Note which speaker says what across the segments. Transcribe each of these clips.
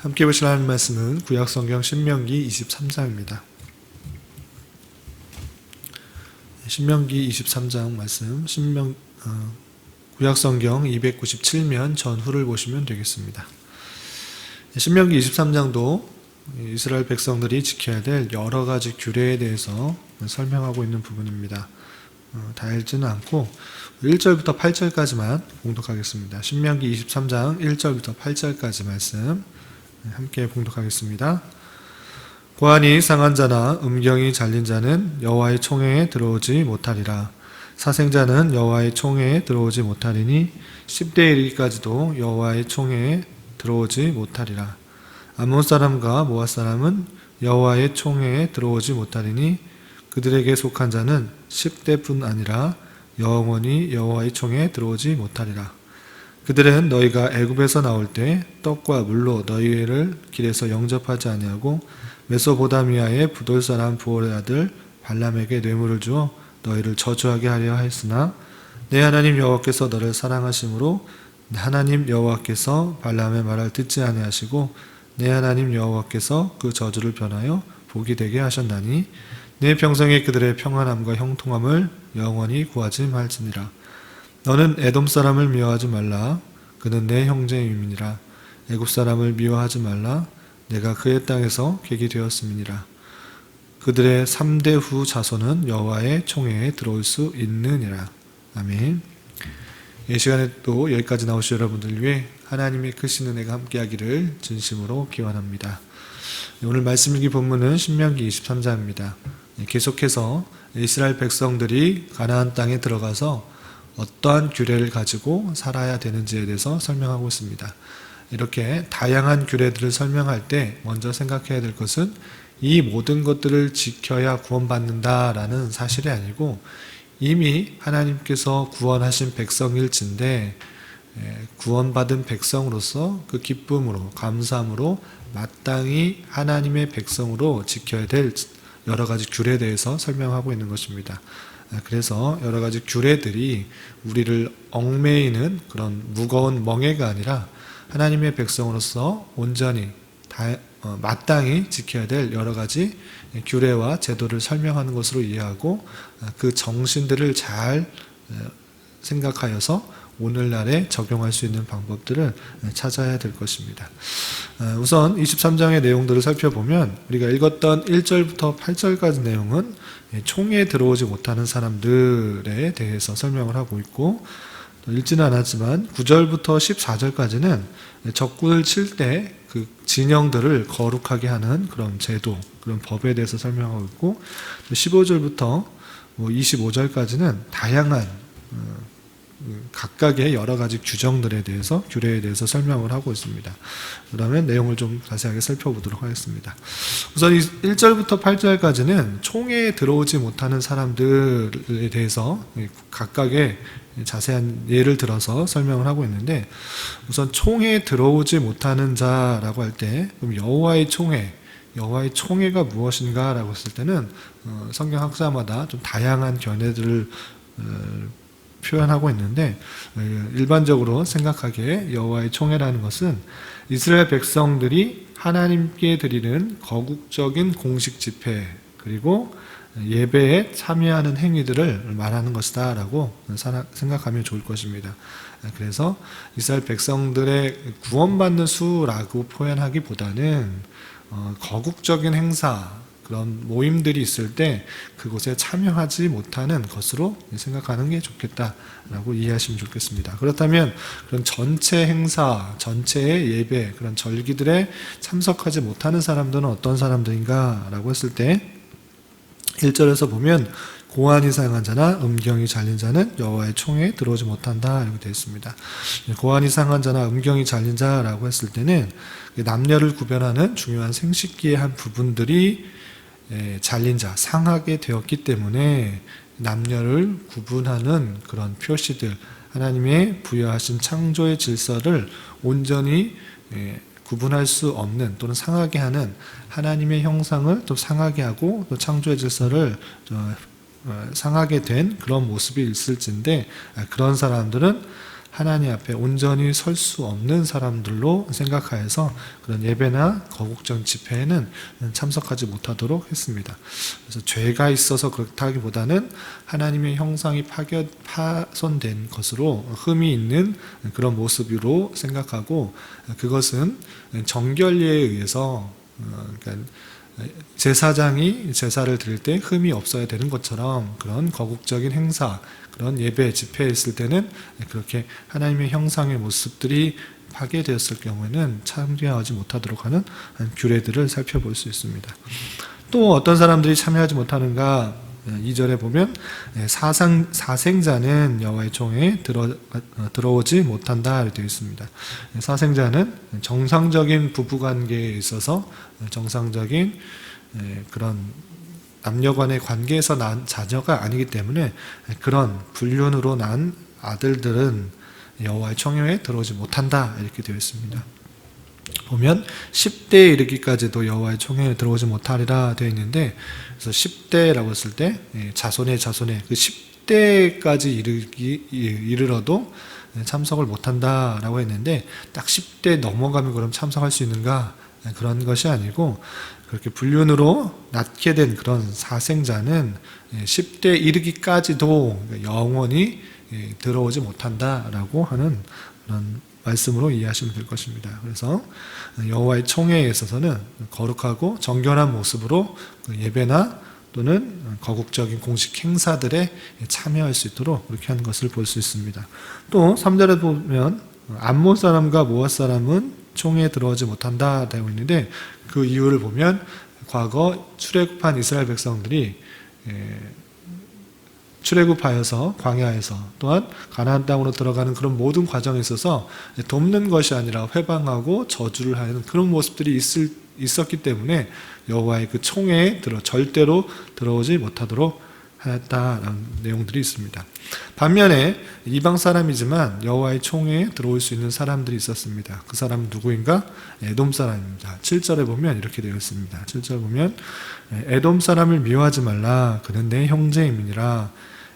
Speaker 1: 함께 보실 하나님 말씀은 구약성경 신명기 23장입니다. 신명기 23장 말씀, 구약성경 297면 전후를 보시면 되겠습니다. 신명기 23장도 이스라엘 백성들이 지켜야 될 여러 가지 규례에 대해서 설명하고 있는 부분입니다. 다 읽지는 않고 1절부터 8절까지만 봉독하겠습니다. 신명기 23장 1절부터 8절까지 말씀 함께 봉독하겠습니다. 고환이 상한 자나 음경이 잘린 자는 여호와의 총회에 들어오지 못하리라. 사생자는 여호와의 총회에 들어오지 못하리니 10대 이르기까지도 여호와의 총회에 들어오지 못하리라. 암몬 사람과 모압 사람은 여호와의 총회에 들어오지 못하리니 그들에게 속한 자는 10대뿐 아니라 영원히 여호와의 총회에 들어오지 못하리라. 그들은 너희가 애굽에서 나올 때 떡과 물로 너희를 길에서 영접하지 아니하고 메소보다미아의 부돌 사람 부올의 아들 발람에게 뇌물을 주어 너희를 저주하게 하려 하였으나 내 하나님 여호와께서 너를 사랑하심으로 하나님 여호와께서 발람의 말을 듣지 아니하시고 내 하나님 여호와께서 그 저주를 변하여 복이 되게 하셨나니 내 평생에 그들의 평안함과 형통함을 영원히 구하지 말지니라. 너는 에돔 사람을 미워하지 말라. 그는 내 형제임이니라. 애굽 사람을 미워하지 말라. 내가 그의 땅에서 객이 되었음이니라. 그들의 3대 후 자손은 여호와의 총회에 들어올 수 있느니라. 아멘. 이 시간에 또 여기까지 나오신 여러분들 위해 하나님의 크신 은혜가 함께하기를 진심으로 기원합니다. 오늘 말씀 읽기 본문은 신명기 23장입니다. 계속해서 이스라엘 백성들이 가나안 땅에 들어가서 어떠한 규례를 가지고 살아야 되는지에 대해서 설명하고 있습니다. 이렇게 다양한 규례들을 설명할 때 먼저 생각해야 될 것은 이 모든 것들을 지켜야 구원받는다라는 사실이 아니고 이미 하나님께서 구원하신 백성일진데 구원받은 백성으로서 그 기쁨으로 감사함으로 마땅히 하나님의 백성으로 지켜야 될 여러 가지 규례에 대해서 설명하고 있는 것입니다. 그래서 여러 가지 규례들이 우리를 얽매이는 그런 무거운 멍에가 아니라 하나님의 백성으로서 온전히 마땅히 지켜야 될 여러 가지 규례와 제도를 설명하는 것으로 이해하고 그 정신들을 잘 생각하여서 오늘날에 적용할 수 있는 방법들을 찾아야 될 것입니다. 우선 23장의 내용들을 살펴보면 우리가 읽었던 1절부터 8절까지 내용은 총회에 들어오지 못하는 사람들에 대해서 설명을 하고 있고 읽지는 않았지만 9절부터 14절까지는 적군을 칠 때 그 진영들을 거룩하게 하는 그런 제도, 그런 법에 대해서 설명하고 있고 15절부터 25절까지는 다양한 각각의 여러 가지 규정들에 대해서, 규례에 대해서 설명을 하고 있습니다. 그러면 내용을 좀 자세하게 살펴보도록 하겠습니다. 우선 1절부터 8절까지는 총회에 들어오지 못하는 사람들에 대해서 각각의 자세한 예를 들어서 설명을 하고 있는데 우선 총회에 들어오지 못하는 자라고 할 때 그럼 여호와의 총회가 무엇인가 라고 했을 때는 성경 학자마다 좀 다양한 견해들을 표현하고 있는데 일반적으로 생각하기에 여호와의 총회라는 것은 이스라엘 백성들이 하나님께 드리는 거국적인 공식 집회 그리고 예배에 참여하는 행위들을 말하는 것이다 라고 생각하면 좋을 것입니다. 그래서 이스라엘 백성들의 구원받는 수라고 표현하기보다는 거국적인 행사 그런 모임들이 있을 때 그곳에 참여하지 못하는 것으로 생각하는 게 좋겠다라고 이해하시면 좋겠습니다. 그렇다면 그런 전체 행사, 전체의 예배, 그런 절기들에 참석하지 못하는 사람들은 어떤 사람들인가 라고 했을 때 1절에서 보면 고환이 상한 자나 음경이 잘린 자는 여호와의 총회에 들어오지 못한다 이렇게 되어 있습니다. 고환이 상한 자나 음경이 잘린 자라고 했을 때는 남녀를 구별하는 중요한 생식기의 한 부분들이 잘린 자, 상하게 되었기 때문에 남녀를 구분하는 그런 표시들, 하나님의 부여하신 창조의 질서를 온전히 구분할 수 없는 또는 상하게 하는 하나님의 형상을 또 상하게 하고 또 창조의 질서를 상하게 된 그런 모습이 있을진데 그런 사람들은 하나님 앞에 온전히 설 수 없는 사람들로 생각하여서 그런 예배나 거국적 집회에는 참석하지 못하도록 했습니다. 그래서 죄가 있어서 그렇다기보다는 하나님의 형상이 파손된 것으로 흠이 있는 그런 모습으로 생각하고, 그것은 정결례에 의해서 그러니까 제사장이 제사를 드릴 때 흠이 없어야 되는 것처럼 그런 거국적인 행사, 그런 예배, 집회에 있을 때는 그렇게 하나님의 형상의 모습들이 파괴되었을 경우에는 참여하지 못하도록 하는 규례들을 살펴볼 수 있습니다. 또 어떤 사람들이 참여하지 못하는가? 2절에 보면 사생자는 여호와의 총회에 들어오지 못한다 이렇게 되어 있습니다. 사생자는 정상적인 부부관계에 있어서 정상적인 그런 남녀간의 관계에서 난 자녀가 아니기 때문에 그런 불륜으로 난 아들들은 여호와의 총회에 들어오지 못한다 이렇게 되어 있습니다. 보면 10대에 이르기까지도 여호와의 총회에 들어오지 못하리라 되어 있는데, 그래서 10대라고 했을 때 자손의 그 10대까지 이르러도 참석을 못한다라고 했는데, 딱 10대 넘어가면 그럼 참석할 수 있는가? 그런 것이 아니고, 그렇게 불륜으로 낳게 된 그런 사생자는 10대 이르기까지도 영원히 들어오지 못한다라고 하는 그런 말씀으로 이해하시면 될 것입니다. 그래서 여호와의 총회에 있어서는 거룩하고 정결한 모습으로 예배나 또는 거국적인 공식 행사들에 참여할 수 있도록 그렇게 하는 것을 볼 수 있습니다. 또 3절에 보면 암몬 사람과 모압 사람은 총회에 들어오지 못한다 되어 있는데, 그 이유를 보면 과거 출애굽한 이스라엘 백성들이 출애굽하여서 광야에서 또한 가나안 땅으로 들어가는 그런 모든 과정에 있어서 돕는 것이 아니라 회방하고 저주를 하는 그런 모습들이 있었기 때문에 여호와의 그 총회에 절대로 들어오지 못하도록 하였다라는 내용들이 있습니다. 반면에 이방 사람이지만 여호와의 총회에 들어올 수 있는 사람들이 있었습니다. 그 사람은 누구인가? 에돔 사람입니다. 7절에 보면 이렇게 되어 있습니다. 7절 보면 에돔 사람을 미워하지 말라. 그는 내 형제임이니라.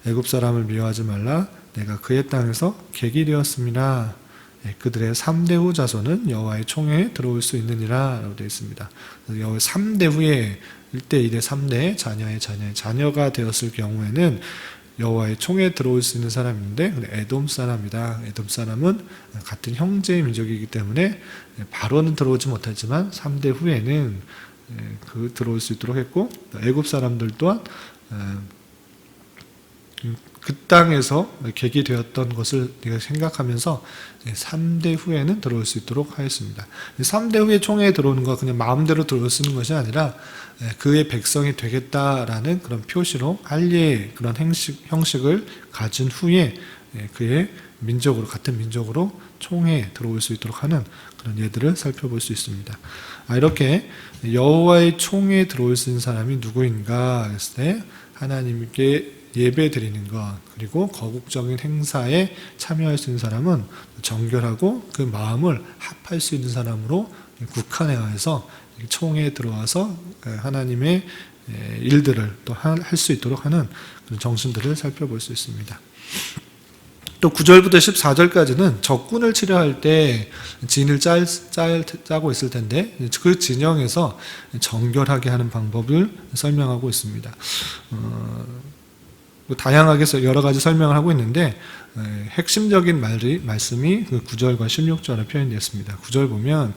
Speaker 1: 애굽 사람을 미워하지 말라. 내가 그의 땅에서 객이 되었습니다. 그들의 3대 후 자손은 여호와의 총회에 들어올 수 있느니라 라고 되어 있습니다. 여호와의 3대 후에 1대, 2대, 3대 자녀가 되었을 경우에는 여호와의 총회에 들어올 수 있는 사람인데 에돔 사람이다. 에돔 사람은 같은 형제의 민족이기 때문에 바로는 들어오지 못하지만 3대 후에는 들어올 수 있도록 했고, 애굽 사람들 또한 그 땅에서 객이 되었던 것을 내가 생각하면서 3대 후에는 들어올 수 있도록 하였습니다. 3대 후에 총회에 들어오는 거 그냥 마음대로 들어올 수 있는 것이 아니라 그의 백성이 되겠다라는 그런 표시로 할례의 그런 형식을 가진 후에 그의 민족으로, 같은 민족으로 총회에 들어올 수 있도록 하는 그런 예들을 살펴볼 수 있습니다. 이렇게 여호와의 총회에 들어올 수 있는 사람이 누구인가 했을 때 하나님께 예배 드리는 것, 그리고 거국적인 행사에 참여할 수 있는 사람은 정결하고 그 마음을 합할 수 있는 사람으로 국한해서 총회에 들어와서 하나님의 일들을 또 할 수 있도록 하는 그런 정신들을 살펴볼 수 있습니다. 또 9절부터 14절까지는 적군을 치려할 때 진을 짜고 있을 텐데 그 진영에서 정결하게 하는 방법을 설명하고 있습니다. 다양하게 여러 가지 설명을 하고 있는데 핵심적인 말씀이 그 9절과 16절에 표현되었습니다. 9절 보면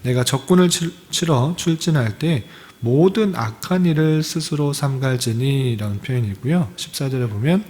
Speaker 1: 내가 적군을 치러 출진할 때 모든 악한 일을 스스로 삼갈지니 라는 표현이고요. 14절에 보면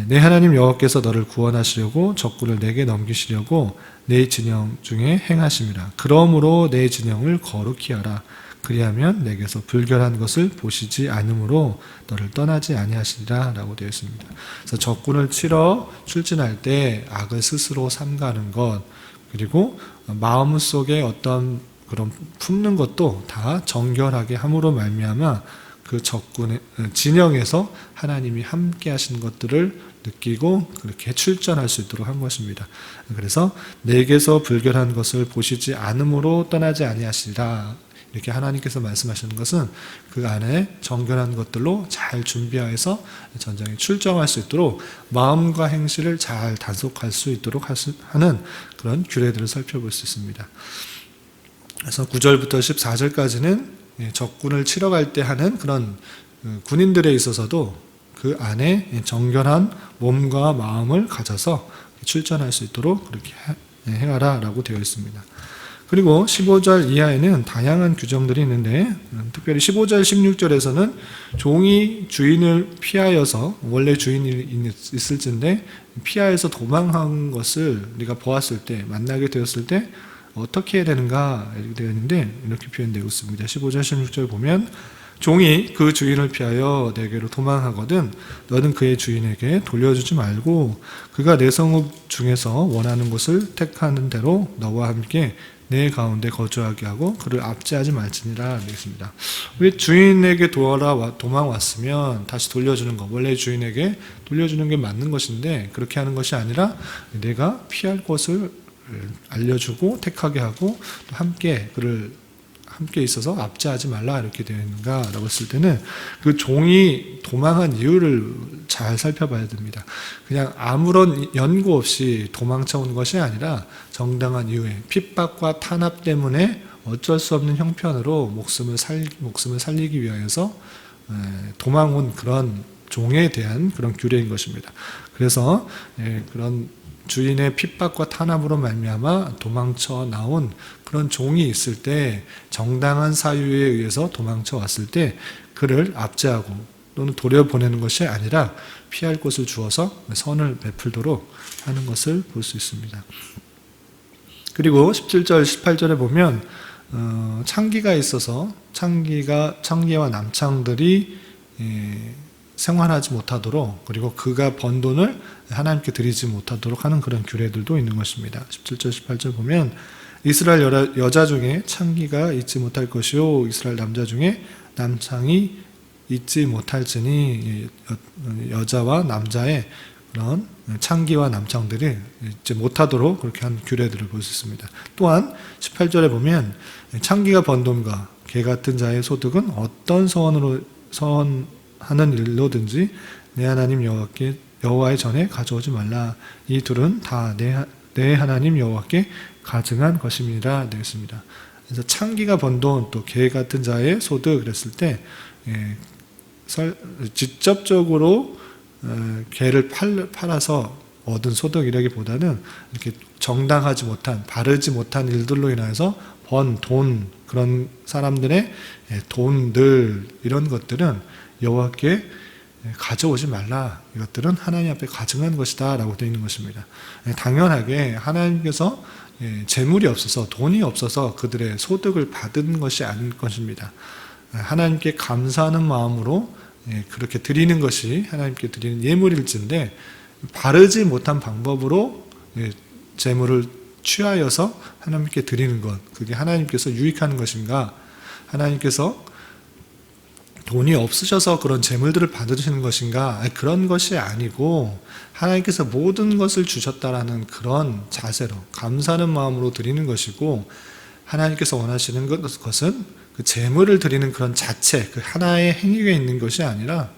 Speaker 1: 내 하나님 여호와께서 너를 구원하시려고 적군을 내게 넘기시려고 내 진영 중에 행하심이라. 그러므로 내 진영을 거룩히 하라. 그리하면 내게서 불결한 것을 보시지 않으므로 너를 떠나지 아니하시리라 라고 되어 있습니다. 그래서 적군을 치러 출진할 때 악을 스스로 삼가는 것, 그리고 마음속에 어떤 그런 품는 것도 다 정결하게 함으로 말미암아 그 적군의 진영에서 하나님이 함께 하신 것들을 느끼고 그렇게 출전할 수 있도록 한 것입니다. 그래서 내게서 불결한 것을 보시지 않으므로 떠나지 아니하시리라. 이렇게 하나님께서 말씀하시는 것은 그 안에 정결한 것들로 잘 준비하여서 전장에 출정할 수 있도록 마음과 행실을 잘 단속할 수 있도록 하는 그런 규례들을 살펴볼 수 있습니다. 그래서 9절부터 14절까지는 적군을 치러 갈 때 하는 그런 군인들에 있어서도 그 안에 정결한 몸과 마음을 가져서 출전할 수 있도록 그렇게 행하라 라고 되어 있습니다. 그리고 15절 이하에는 다양한 규정들이 있는데 특별히 15절 16절에서는 종이 주인을 피하여서 원래 주인이 있을진데 피하여서 도망한 것을 우리가 보았을 때 만나게 되었을 때 어떻게 해야 되는가 이렇게 되어 있는데 이렇게 표현되어 있습니다. 15절 16절 보면 종이 그 주인을 피하여 내게로 도망하거든 너는 그의 주인에게 돌려주지 말고 그가 내 성읍 중에서 원하는 곳을 택하는 대로 너와 함께 내 가운데 거주하게 하고 그를 압제하지 말지니라 되겠습니다. 왜 주인에게 도망왔으면 다시 돌려주는 것, 원래 주인에게 돌려주는 게 맞는 것인데 그렇게 하는 것이 아니라 내가 피할 곳을 알려주고 택하게 하고 또 함께 그를 함께 있어서 압제하지 말라 이렇게 되어 있는가라고 했을 때는 그 종이 도망한 이유를 잘 살펴봐야 됩니다. 그냥 아무런 연고 없이 도망쳐 온 것이 아니라 정당한 이유에 핍박과 탄압 때문에 어쩔 수 없는 형편으로 목숨을 살리기 위하여서 도망온 그런 종에 대한 그런 규례인 것입니다. 그래서 그런 주인의 핍박과 탄압으로 말미암아 도망쳐 나온 그런 종이 있을 때 정당한 사유에 의해서 도망쳐 왔을 때 그를 압제하고 또는 돌려보내는 것이 아니라 피할 곳을 주어서 선을 베풀도록 하는 것을 볼 수 있습니다. 그리고 17절 18절에 보면 창기가 있어서 창기와 남창들이 생활하지 못하도록 그리고 그가 번 돈을 하나님께 드리지 못하도록 하는 그런 규례들도 있는 것입니다. 17절 18절 보면 이스라엘 여자 중에 창기가 있지 못할 것이요 이스라엘 남자 중에 남창이 있지 못할지니 여자와 남자의 그런 창기와 남창들이 있지 못하도록 그렇게 한 규례들을 볼 수 있습니다. 또한 18절에 보면 창기가 번 돈과 개 같은 자의 소득은 어떤 서원하는 일로든지 내 하나님 여호와의 전에 가져오지 말라. 이 둘은 다 내 하나님 여호와께 가증한 것입니다. 되겠습니다. 그래서 창기가 번 돈 또 개 같은 자의 소득 그랬을 때 직접적으로 개를 팔아서 얻은 소득이라기보다는 이렇게 정당하지 못한 바르지 못한 일들로 인해서 번 돈 그런 사람들의 돈들 이런 것들은 여호와께 가져오지 말라. 이것들은 하나님 앞에 가증한 것이다 라고 되어 있는 것입니다. 당연하게 하나님께서 재물이 없어서 돈이 없어서 그들의 소득을 받은 것이 아닐 것입니다. 하나님께 감사하는 마음으로 그렇게 드리는 것이 하나님께 드리는 예물일진데 바르지 못한 방법으로 재물을 취하여서 하나님께 드리는 것 그게 하나님께서 유익하는 것인가? 하나님께서 돈이 없으셔서 그런 재물들을 받으시는 것인가? 그런 것이 아니고 하나님께서 모든 것을 주셨다라는 그런 자세로 감사하는 마음으로 드리는 것이고 하나님께서 원하시는 것은 그 재물을 드리는 그런 자체 그 하나의 행위가 있는 것이 아니라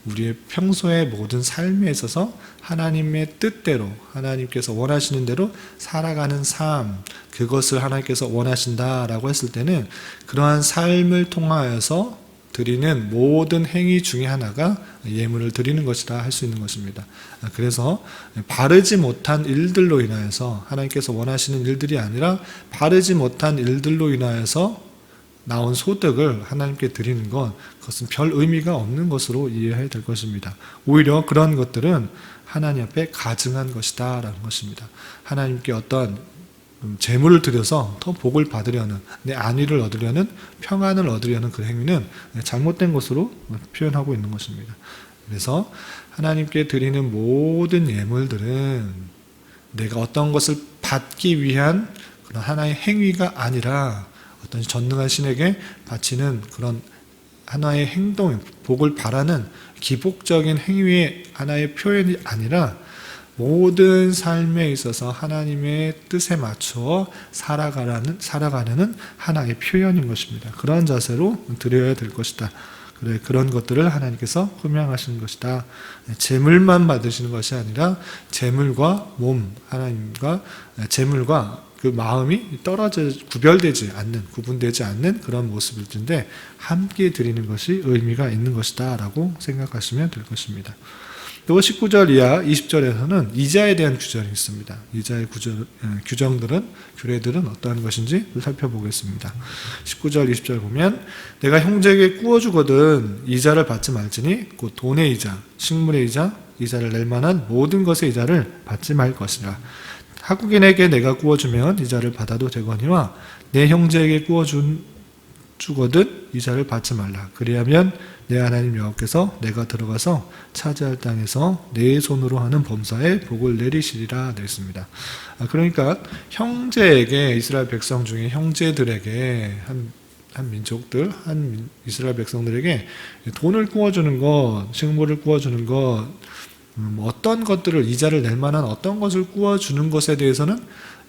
Speaker 1: 우리의 평소의 모든 삶에 있어서 하나님의 뜻대로 하나님께서 원하시는 대로 살아가는 삶 그것을 하나님께서 원하신다라고 했을 때는 그러한 삶을 통하여서 드리는 모든 행위 중에 하나가 예물을 드리는 것이다 할 수 있는 것입니다. 그래서 바르지 못한 일들로 인하여서 하나님께서 원하시는 일들이 아니라 바르지 못한 일들로 인하여서 나온 소득을 하나님께 드리는 것 그것은 별 의미가 없는 것으로 이해해야 될 것입니다. 오히려 그런 것들은 하나님 앞에 가증한 것이다 라는 것입니다. 하나님께 어떠한 재물을 드려서 더 복을 받으려는 내 안위를 얻으려는 평안을 얻으려는 그 행위는 잘못된 것으로 표현하고 있는 것입니다. 그래서 하나님께 드리는 모든 예물들은 내가 어떤 것을 받기 위한 그런 하나의 행위가 아니라 어떤 전능한 신에게 바치는 그런 하나의 행동, 복을 바라는 기복적인 행위의 하나의 표현이 아니라 모든 삶에 있어서 하나님의 뜻에 맞춰 살아가려는 하나의 표현인 것입니다. 그러한 자세로 드려야 될 것이다. 그래, 그런 것들을 하나님께서 훈명하시는 것이다. 재물만 받으시는 것이 아니라 재물과 몸, 하나님과 재물과 그 마음이 구분되지 않는 그런 모습일 텐데 함께 드리는 것이 의미가 있는 것이다 라고 생각하시면 될 것입니다. 또 19절 이하 20절에서는 이자에 대한 규정이 있습니다. 이자의 규례들은 어떠한 것인지 살펴보겠습니다. 19절 20절 보면 내가 형제에게 꾸어주거든 이자를 받지 말지니 곧 돈의 이자, 식물의 이자, 이자를 낼 만한 모든 것의 이자를 받지 말 것이라. 타국인에게 내가 꾸어주면 이자를 받아도 되거니와 내 형제에게 꾸어주거든 이자를 받지 말라. 그리하면 내 하나님 여호와께서 내가 들어가서 차지할 땅에서 내 손으로 하는 범사에 복을 내리시리라 되어 있습니다. 그러니까 형제에게, 이스라엘 백성 중에 형제들에게, 이스라엘 백성들에게 돈을 꾸어주는 것, 식물을 꾸어주는 것, 어떤 것들을 이자를 낼 만한 어떤 것을 꾸어주는 것에 대해서는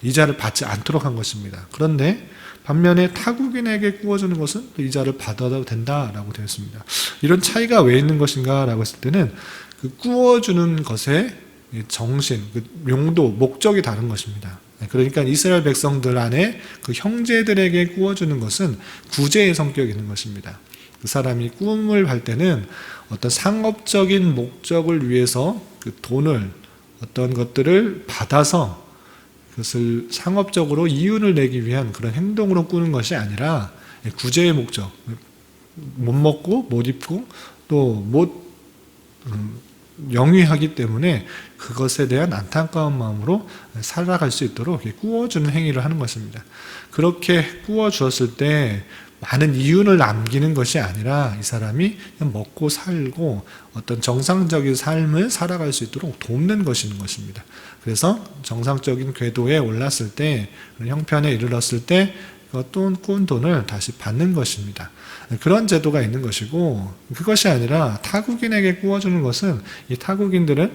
Speaker 1: 이자를 받지 않도록 한 것입니다. 그런데 반면에 타국인에게 꾸어주는 것은 이자를 받아도 된다라고 되어 있습니다. 이런 차이가 왜 있는 것인가 라고 했을 때는 그 꾸어주는 것의 정신, 그 용도, 목적이 다른 것입니다. 그러니까 이스라엘 백성들 안에 그 형제들에게 꾸어주는 것은 구제의 성격이 있는 것입니다. 그 사람이 꿈을 할 때는 어떤 상업적인 목적을 위해서 그 돈을, 어떤 것들을 받아서 그것을 상업적으로 이윤을 내기 위한 그런 행동으로 꾸는 것이 아니라 구제의 목적, 못 먹고 못 입고 또 못 영위하기 때문에 그것에 대한 안타까운 마음으로 살아갈 수 있도록 꾸어주는 행위를 하는 것입니다. 그렇게 꾸어주었을 때 많은 이윤을 남기는 것이 아니라 이 사람이 그냥 먹고 살고 어떤 정상적인 삶을 살아갈 수 있도록 돕는 것인 것입니다. 그래서 정상적인 궤도에 올랐을 때, 형편에 이르렀을 때 꾼 돈을 다시 받는 것입니다. 그런 제도가 있는 것이고, 그것이 아니라 타국인에게 꾸어주는 것은 이 타국인들은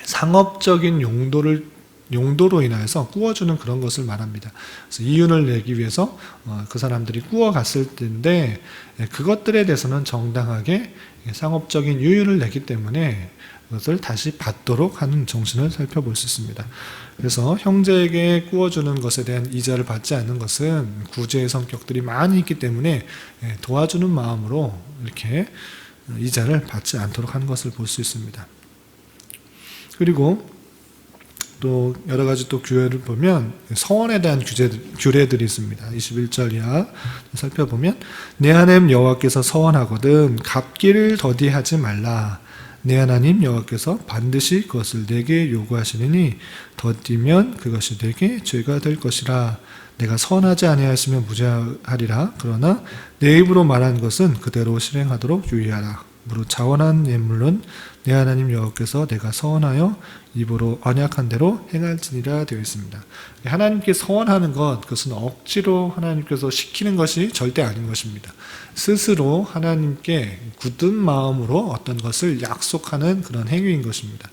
Speaker 1: 상업적인 용도로 인하여서 꾸어주는 그런 것을 말합니다. 그래서 이윤을 내기 위해서 그 사람들이 꾸어갔을 때인데 그것들에 대해서는 정당하게 상업적인 이윤을 내기 때문에 그것을 다시 받도록 하는 정신을 살펴볼 수 있습니다. 그래서 형제에게 꾸어주는 것에 대한 이자를 받지 않는 것은 구제의 성격들이 많이 있기 때문에 도와주는 마음으로 이렇게 이자를 받지 않도록 하는 것을 볼 수 있습니다. 그리고 또 여러 가지 또 규례를 보면 서원에 대한 규례들이 있습니다. 21절 이하 살펴보면 내 하나님 여호와께서 서원하거든 갚기를 더디하지 말라. 내 하나님 여호와께서 반드시 그것을 내게 요구하시느니 더디면 그것이 내게 죄가 될 것이라. 내가 선하지 아니하였으면 무죄하리라. 그러나 내 입으로 말한 것은 그대로 실행하도록 유의하라. 무릇 자원한 예물은 내 하나님 여호와께서 내가 서원하여 입으로 언약한 대로 행할지니라 되어 있습니다. 하나님께 서원하는 것, 그것은 억지로 하나님께서 시키는 것이 절대 아닌 것입니다. 스스로 하나님께 굳은 마음으로 어떤 것을 약속하는 그런 행위인 것입니다.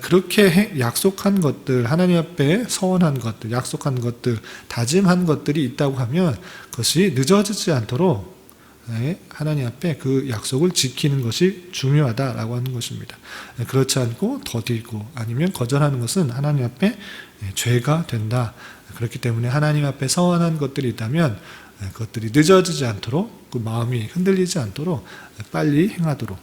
Speaker 1: 그렇게 약속한 것들, 하나님 앞에 서원한 것들, 약속한 것들, 다짐한 것들이 있다고 하면 그것이 늦어지지 않도록 하나님 앞에 그 약속을 지키는 것이 중요하다라고 하는 것입니다. 그렇지 않고 더디고 아니면 거절하는 것은 하나님 앞에 죄가 된다. 그렇기 때문에 하나님 앞에 서원한 것들이 있다면 그것들이 늦어지지 않도록, 그 마음이 흔들리지 않도록 빨리 행하도록,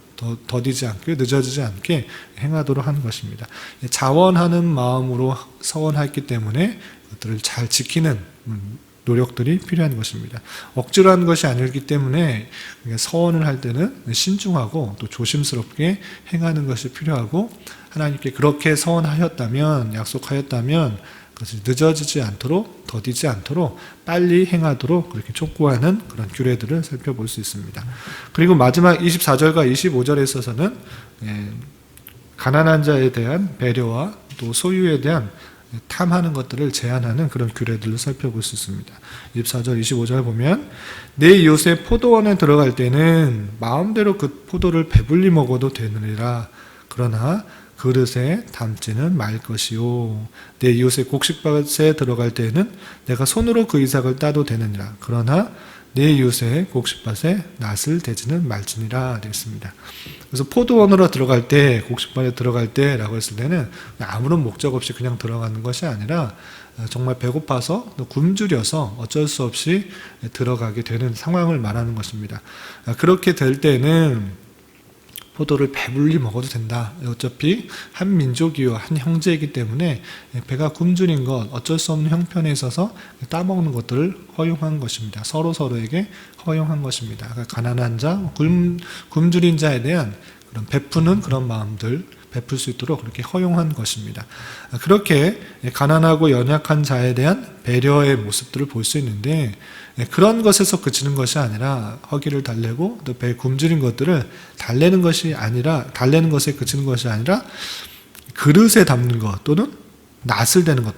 Speaker 1: 더디지 않게 늦어지지 않게 행하도록 하는 것입니다. 자원하는 마음으로 서원했기 때문에 그것들을 잘 지키는 노력들이 필요한 것입니다. 억지로 하는 것이 아니기 때문에 서원을 할 때는 신중하고 또 조심스럽게 행하는 것이 필요하고, 하나님께 그렇게 서원하였다면, 약속하였다면 그것이 늦어지지 않도록, 더디지 않도록 빨리 행하도록 그렇게 촉구하는 그런 규례들을 살펴볼 수 있습니다. 그리고 마지막 24절과 25절에 있어서는 가난한 자에 대한 배려와 또 소유에 대한 탐하는 것들을 제한하는 그런 규례들을 살펴볼 수 있습니다. 24절, 25절 보면 내 이웃의 포도원에 들어갈 때는 마음대로 그 포도를 배불리 먹어도 되느니라. 그러나 그릇에 담지는 말 것이요. 내 이웃의 곡식밭에 들어갈 때에는 내가 손으로 그 이삭을 따도 되느니라. 그러나 내 이웃의 곡식밭에 낫을 대지는 말지니라 되었습니다. 그래서 포도원으로 들어갈 때, 곡식밭에 들어갈 때라고 했을 때는 아무런 목적 없이 그냥 들어가는 것이 아니라 정말 배고파서 또 굶주려서 어쩔 수 없이 들어가게 되는 상황을 말하는 것입니다. 그렇게 될 때는 포도를 배불리 먹어도 된다. 어차피 한 민족이요, 한 형제이기 때문에 배가 굶주린 것, 어쩔 수 없는 형편에 있어서 따먹는 것들을 허용한 것입니다. 서로에게 허용한 것입니다. 그러니까 가난한 자, 굶주린 자에 대한 그런 베푸는 그런 마음들, 베풀 수 있도록 그렇게 허용한 것입니다. 그렇게 가난하고 연약한 자에 대한 배려의 모습들을 볼 수 있는데, 그런 것에서 그치는 것이 아니라 허기를 달래고 또 배에 굶주린 것들을 달래는 것에 그치는 것이 아니라 그릇에 담는 것 또는 낫을 대는 것,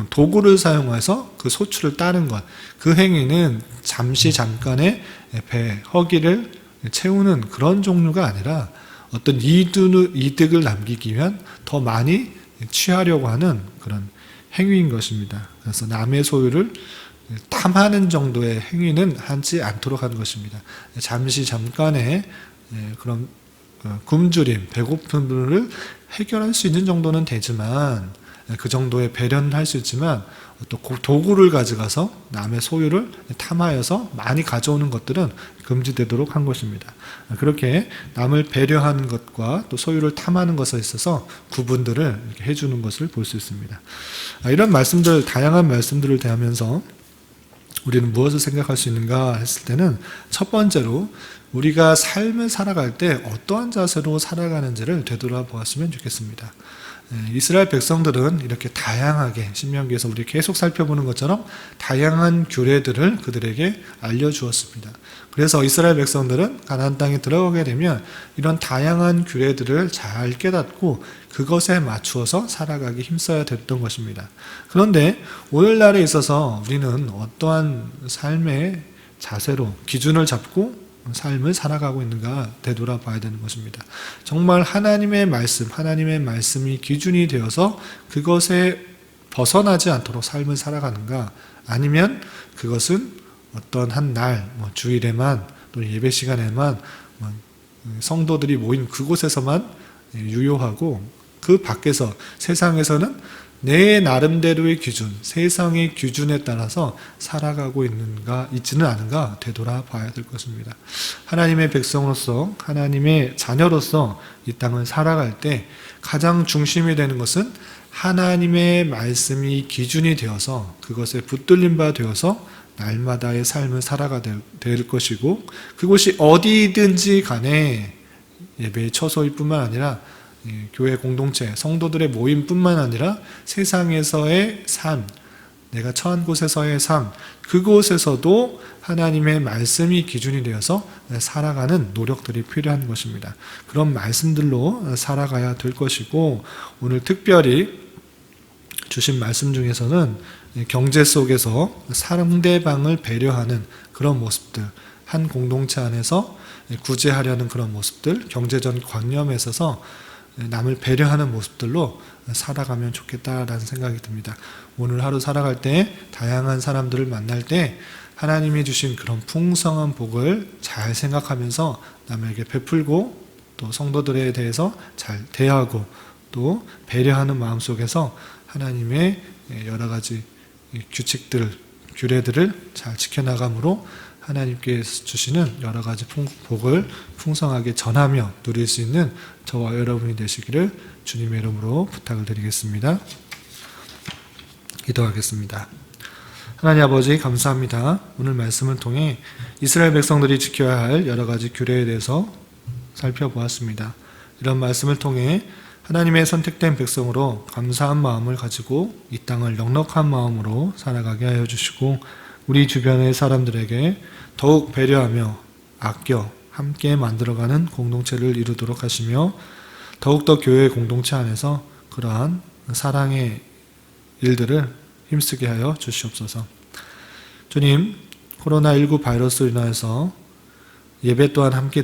Speaker 1: 도구를 사용해서 그 소출을 따는 것, 그 행위는 잠깐의 배 허기를 채우는 그런 종류가 아니라 어떤 이득을 남기기 위한 더 많이 취하려고 하는 그런 행위인 것입니다. 그래서 남의 소유를 탐하는 정도의 행위는 하지 않도록 하는 것입니다. 잠깐의 그런 굶주림, 배고픔을 해결할 수 있는 정도는 되지만, 그 정도의 배려는 할 수 있지만 또 도구를 가져가서 남의 소유를 탐하여서 많이 가져오는 것들은 금지되도록 한 것입니다. 그렇게 남을 배려하는 것과 또 소유를 탐하는 것에 있어서 구분들을 이렇게 해주는 것을 볼 수 있습니다. 이런 말씀들, 다양한 말씀들을 대하면서 우리는 무엇을 생각할 수 있는가 했을 때는, 첫 번째로 우리가 삶을 살아갈 때 어떠한 자세로 살아가는지를 되돌아보았으면 좋겠습니다. 이스라엘 백성들은 이렇게 다양하게, 신명기에서 우리 계속 살펴보는 것처럼 다양한 규례들을 그들에게 알려주었습니다. 그래서 이스라엘 백성들은 가나안 땅에 들어가게 되면 이런 다양한 규례들을 잘 깨닫고 그것에 맞추어서 살아가기 힘써야 됐던 것입니다. 그런데 오늘날에 있어서 우리는 어떠한 삶의 자세로 기준을 잡고 삶을 살아가고 있는가 되돌아봐야 되는 것입니다. 정말 하나님의 말씀이 기준이 되어서 그것에 벗어나지 않도록 삶을 살아가는가, 아니면 그것은 어떤 한 날, 주일에만 또는 예배 시간에만 성도들이 모인 그곳에서만 유효하고 그 밖에서 세상에서는 내 나름대로의 기준, 세상의 기준에 따라서 살아가고 있지는 않은가 되돌아봐야 될 것입니다. 하나님의 백성으로서, 하나님의 자녀로서 이 땅을 살아갈 때 가장 중심이 되는 것은 하나님의 말씀이 기준이 되어서 그것에 붙들린 바 되어서 날마다의 삶을 살아가야 될 것이고, 그곳이 어디든지 간에 예배의 처소일 뿐만 아니라 교회 공동체, 성도들의 모임뿐만 아니라 세상에서의 삶, 내가 처한 곳에서의 삶, 그곳에서도 하나님의 말씀이 기준이 되어서 살아가는 노력들이 필요한 것입니다. 그런 말씀들로 살아가야 될 것이고, 오늘 특별히 주신 말씀 중에서는 경제 속에서 상대방을 배려하는 그런 모습들, 한 공동체 안에서 구제하려는 그런 모습들, 경제적 관념에 있어서 남을 배려하는 모습들로 살아가면 좋겠다라는 생각이 듭니다. 오늘 하루 살아갈 때 다양한 사람들을 만날 때 하나님이 주신 그런 풍성한 복을 잘 생각하면서 남에게 베풀고 또 성도들에 대해서 잘 대하고 또 배려하는 마음 속에서 하나님의 여러 가지 규칙들, 규례들을 잘 지켜나감으로 하나님께서 주시는 여러 가지 복을 풍성하게 전하며 누릴 수 있는 저와 여러분이 되시기를 주님의 이름으로 부탁을 드리겠습니다. 기도하겠습니다. 하나님 아버지, 감사합니다. 오늘 말씀을 통해 이스라엘 백성들이 지켜야 할 여러 가지 규례에 대해서 살펴보았습니다. 이런 말씀을 통해 하나님의 선택된 백성으로 감사한 마음을 가지고 이 땅을 넉넉한 마음으로 살아가게 하여 주시고, 우리 주변의 사람들에게 더욱 배려하며 아껴 함께 만들어가는 공동체를 이루도록 하시며, 더욱더 교회 공동체 안에서 그러한 사랑의 일들을 힘쓰게 하여 주시옵소서. 주님, 코로나19 바이러스로 인하여서 예배 또한 함께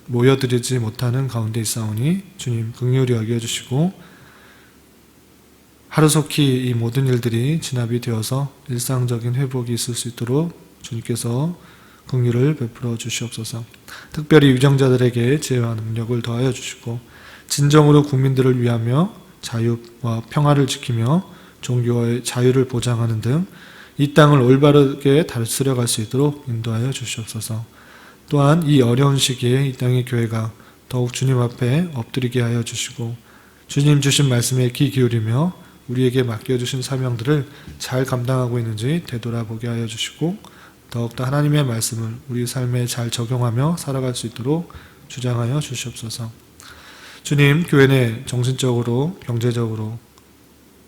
Speaker 1: 모여드리지 못하는 가운데 있사오니 주님 긍휼히 여겨주시고 하루속히 이 모든 일들이 진압이 되어서 일상적인 회복이 있을 수 있도록 주님께서 긍휼을 베풀어 주시옵소서. 특별히 유정자들에게 지혜와 능력을 더하여 주시고 진정으로 국민들을 위하며 자유와 평화를 지키며 종교의 자유를 보장하는 등 이 땅을 올바르게 다스려갈 수 있도록 인도하여 주시옵소서. 또한 이 어려운 시기에 이 땅의 교회가 더욱 주님 앞에 엎드리게 하여 주시고 주님 주신 말씀에 귀 기울이며 우리에게 맡겨주신 사명들을 잘 감당하고 있는지 되돌아보게 하여 주시고 더욱더 하나님의 말씀을 우리 삶에 잘 적용하며 살아갈 수 있도록 주장하여 주시옵소서. 주님, 교회 내 정신적으로, 경제적으로,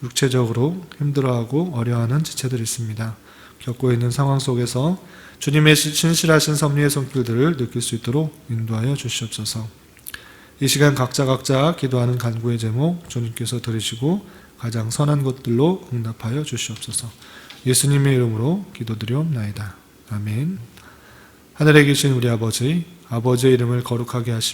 Speaker 1: 육체적으로 힘들어하고 어려워하는 지체들이 있습니다. 겪고 있는 상황 속에서 주님의 신실하신 섭리의 손길들을 느낄 수 있도록 인도하여 주시옵소서. 이 시간 각자 기도하는 간구의 제목 주님께서 들으시고 가장 선한 것들로 응답하여 주시옵소서. 예수님의 이름으로 기도드리옵나이다. 아멘. 하늘에 계신 우리 아버지의 이름을 거룩하게 하시며